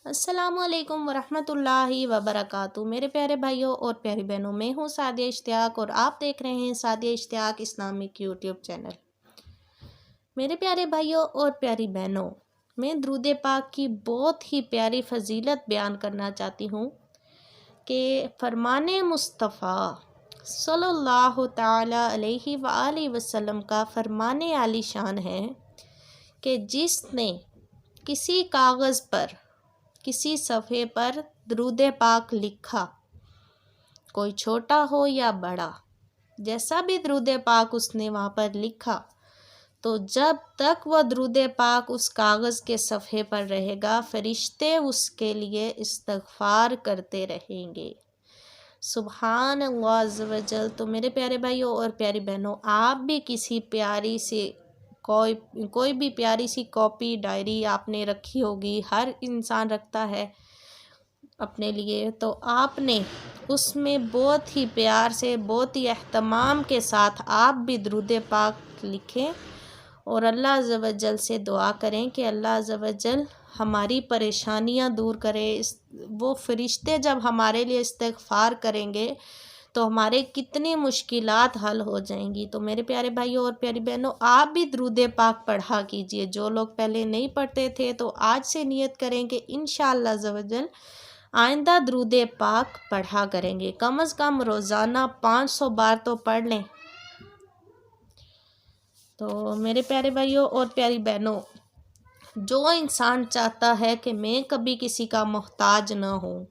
السلام علیکم ورحمۃ اللہ وبرکاتہ۔ میرے پیارے بھائیوں اور پیاری بہنوں، میں ہوں سعدیہ اشتیاق اور آپ دیکھ رہے ہیں سعدیہ اشتیاق اسلامک یوٹیوب چینل۔ میرے پیارے بھائیوں اور پیاری بہنوں، میں درود پاک کی بہت ہی پیاری فضیلت بیان کرنا چاہتی ہوں کہ فرمان مصطفیٰ صلی اللہ تعالی علیہ وآلہ وسلم کا فرمان عالی شان ہے کہ جس نے کسی کاغذ پر، کسی صفحے پر درود پاک لکھا، کوئی چھوٹا ہو یا بڑا، جیسا بھی درود پاک اس نے وہاں پر لکھا، تو جب تک وہ درود پاک اس کاغذ کے صفحے پر رہے گا، فرشتے اس کے لیے استغفار کرتے رہیں گے۔ سبحان اللہ عز و جل۔ تو میرے پیارے بھائیوں اور پیاری بہنوں، آپ بھی کسی پیاری سی کوئی بھی پیاری سی کاپی ڈائری آپ نے رکھی ہوگی، ہر انسان رکھتا ہے اپنے لیے، تو آپ نے اس میں بہت ہی پیار سے، بہت ہی اہتمام کے ساتھ آپ بھی درود پاک لکھیں اور اللہ عز و جل سے دعا کریں کہ اللہ عز و جل ہماری پریشانیاں دور کرے۔ وہ فرشتے جب ہمارے لیے استغفار کریں گے تو ہمارے کتنی مشکلات حل ہو جائیں گی۔ تو میرے پیارے بھائیوں اور پیاری بہنوں، آپ بھی درود پاک پڑھا کیجئے۔ جو لوگ پہلے نہیں پڑھتے تھے تو آج سے نیت کریں کہ انشاءاللہ عز و جل آئندہ درود پاک پڑھا کریں گے۔ کم از کم روزانہ 500 بار تو پڑھ لیں۔ تو میرے پیارے بھائیوں اور پیاری بہنوں، جو انسان چاہتا ہے کہ میں کبھی کسی کا محتاج نہ ہوں،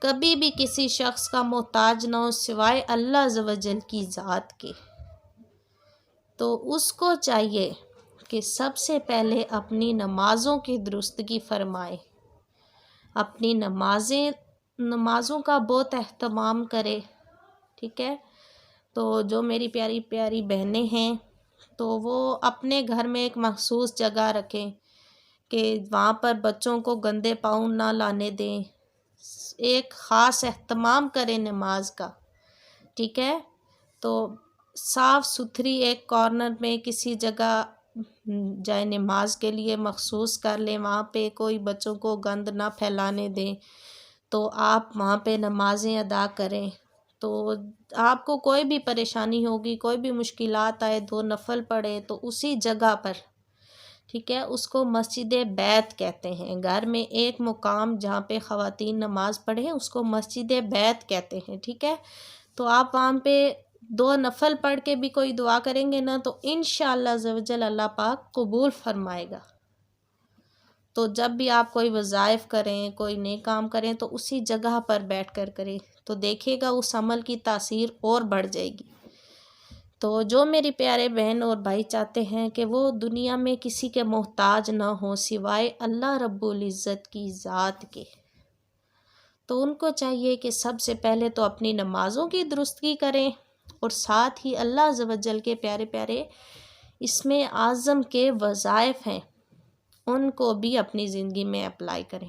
کبھی بھی کسی شخص کا محتاج نہ ہو سوائے اللہ عز و جل کی ذات کے، تو اس کو چاہیے کہ سب سے پہلے اپنی نمازوں کی درستگی فرمائے، اپنی نمازوں کا بہت اہتمام کرے، ٹھیک ہے۔ تو جو میری پیاری پیاری بہنیں ہیں تو وہ اپنے گھر میں ایک مخصوص جگہ رکھیں کہ وہاں پر بچوں کو گندے پاؤں نہ لانے دیں، ایک خاص اہتمام کریں نماز کا، ٹھیک ہے۔ تو صاف ستھری ایک کارنر میں کسی جگہ جائے نماز کے لیے مخصوص کر لیں، وہاں پہ کوئی بچوں کو گند نہ پھیلانے دیں، تو آپ وہاں پہ نمازیں ادا کریں۔ تو آپ کو کوئی بھی پریشانی ہوگی، کوئی بھی مشکلات آئے، 2 نفل پڑھیں تو اسی جگہ پر، ٹھیک ہے، اس کو مسجد بیت کہتے ہیں۔ گھر میں ایک مقام جہاں پہ خواتین نماز پڑھیں اس کو مسجد بیت کہتے ہیں، ٹھیک ہے۔ تو آپ وہاں پہ 2 نفل پڑھ کے بھی کوئی دعا کریں گے نا تو انشاءاللہ عز و جل اللہ پاک قبول فرمائے گا۔ تو جب بھی آپ کوئی وظائف کریں، کوئی نیک کام کریں تو اسی جگہ پر بیٹھ کر کریں، تو دیکھے گا اس عمل کی تاثیر اور بڑھ جائے گی۔ تو جو میری پیارے بہن اور بھائی چاہتے ہیں کہ وہ دنیا میں کسی کے محتاج نہ ہوں سوائے اللہ رب العزت کی ذات کے، تو ان کو چاہیے کہ سب سے پہلے تو اپنی نمازوں کی درستگی کریں اور ساتھ ہی اللہ عز و جل کے پیارے پیارے اسم اعظم کے وظائف ہیں ان کو بھی اپنی زندگی میں اپلائی کریں۔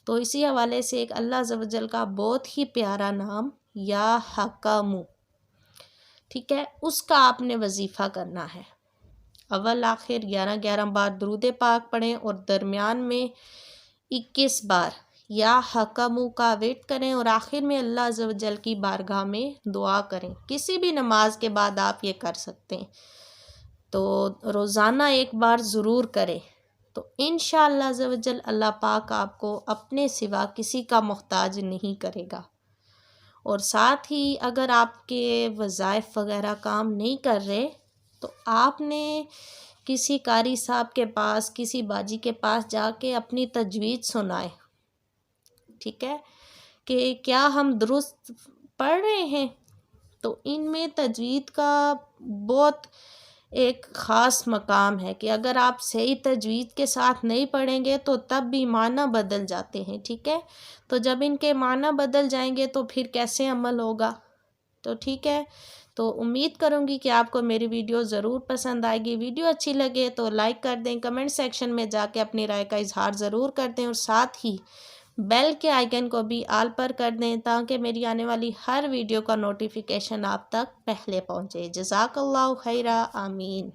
تو اسی حوالے سے ایک اللہ عز و جل کا بہت ہی پیارا نام یا حکم، ٹھیک ہے، اس کا آپ نے وظیفہ کرنا ہے۔ اول آخر 11 بار درود پاک پڑھیں اور درمیان میں 21 بار یا حکم کا ورد کریں اور آخر میں اللہ عز و جل کی بارگاہ میں دعا کریں۔ کسی بھی نماز کے بعد آپ یہ کر سکتے ہیں، تو روزانہ 1 بار ضرور کریں، تو انشاءاللہ عز و جل اللہ پاک آپ کو اپنے سوا کسی کا محتاج نہیں کرے گا۔ اور ساتھ ہی اگر آپ کے وظائف وغیرہ کام نہیں کر رہے تو آپ نے کسی قاری صاحب کے پاس، کسی باجی کے پاس جا کے اپنی تجوید سنائے، ٹھیک ہے، کہ کیا ہم درست پڑھ رہے ہیں۔ تو ان میں تجوید کا بہت ایک خاص مقام ہے کہ اگر آپ صحیح تجوید کے ساتھ نہیں پڑھیں گے تو تب بھی معنی بدل جاتے ہیں، ٹھیک ہے۔ تو جب ان کے معنی بدل جائیں گے تو پھر کیسے عمل ہوگا، تو ٹھیک ہے۔ تو امید کروں گی کہ آپ کو میری ویڈیو ضرور پسند آئے گی۔ ویڈیو اچھی لگے تو لائک کر دیں، کمنٹ سیکشن میں جا کے اپنی رائے کا اظہار ضرور کر دیں اور ساتھ ہی بیل کے آئیکن کو بھی آل پر کر دیں تاکہ میری آنے والی ہر ویڈیو کا نوٹیفیکیشن آپ تک پہلے پہنچے۔ جزاک اللہ خیرہ، آمین۔